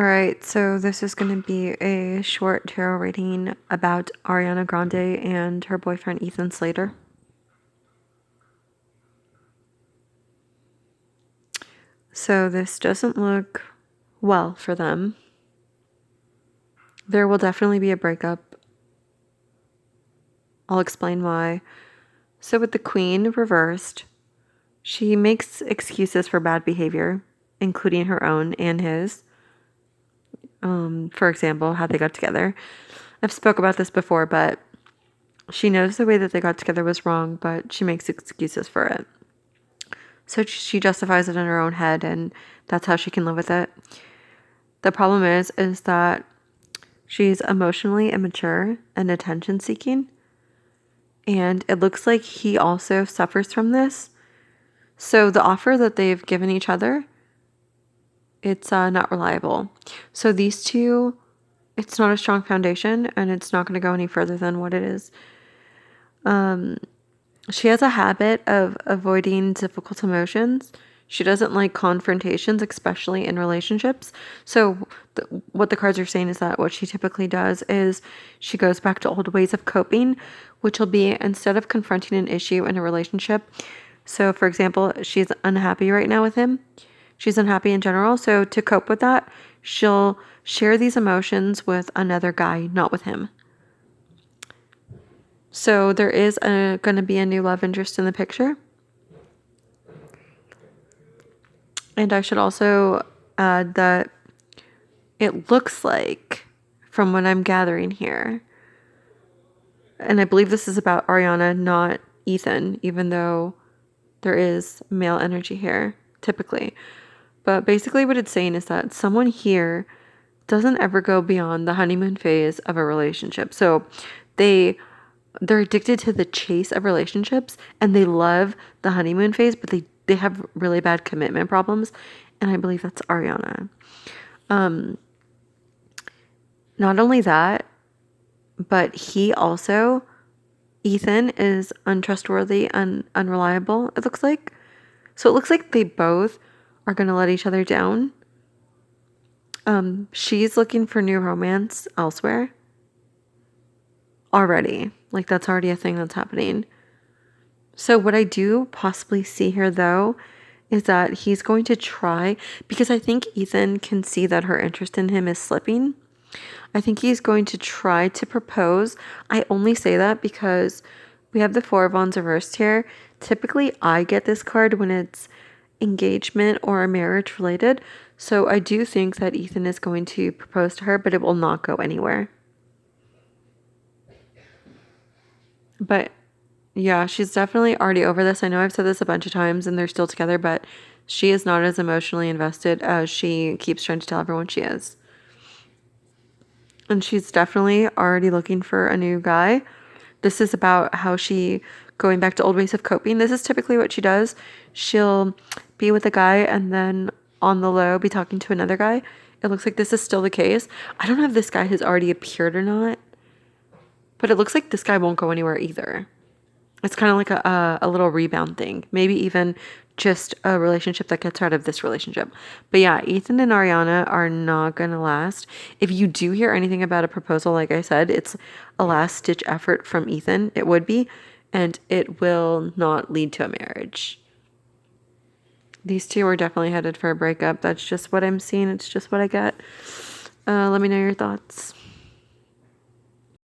All right, so this is going to be a short tarot reading about Ariana Grande and her boyfriend Ethan Slater. So this doesn't look well for them. There will definitely be a breakup. I'll explain why. So with the Queen reversed, she makes excuses for bad behavior, including her own and his. For example, how they got together. I've spoke about this before, but she knows the way that they got together was wrong, but she makes excuses for it. So she justifies it in her own head, and that's how she can live with it. The problem is that she's emotionally immature and attention seeking. And it looks like he also suffers from this. So the offer that they've given each other, it's not reliable. So these two, it's not a strong foundation, and it's not going to go any further than what it is. She has a habit of avoiding difficult emotions. She doesn't like confrontations, especially in relationships. So what the cards are saying is that what she typically does is she goes back to old ways of coping, which will be instead of confronting an issue in a relationship. So for example, she's unhappy right now with him. She's unhappy in general. So to cope with that, she'll share these emotions with another guy, not with him. So there is going to be a new love interest in the picture. And I should also add that it looks like, from what I'm gathering here, and I believe this is about Ariana, not Ethan, even though there is male energy here, typically. But basically what it's saying is that someone here doesn't ever go beyond the honeymoon phase of a relationship. So they're addicted to the chase of relationships, and they love the honeymoon phase, but they have really bad commitment problems. And I believe that's Ariana. Not only that, but Ethan is untrustworthy and unreliable, it looks like. So it looks like they both are going to let each other down. She's looking for new romance elsewhere already. Like, that's already a thing that's happening. So what I do possibly see here, though, is that he's going to try, because I think Ethan can see that her interest in him is slipping. I think he's going to try to propose. I only say that because we have the Four of Wands reversed here. Typically, I get this card when it's engagement or marriage related. So I do think that Ethan is going to propose to her, but it will not go anywhere. But yeah, she's definitely already over this. I know I've said this a bunch of times and they're still together, but she is not as emotionally invested as she keeps trying to tell everyone she is. And she's definitely already looking for a new guy. This is about how she going back to old ways of coping. This is typically what she does. She'll be with a guy and then on the low be talking to another guy. It looks like this is still the case. I don't know if this guy has already appeared or not, but it looks like this guy won't go anywhere either. It's kind of like a little rebound thing. Maybe even just a relationship that gets her out of this relationship. But yeah, Ethan and Ariana are not going to last. If you do hear anything about a proposal, like I said, it's a last-ditch effort from Ethan. It would be. And it will not lead to a marriage. These two are definitely headed for a breakup. That's just what I'm seeing. It's just what I get. Let me know your thoughts.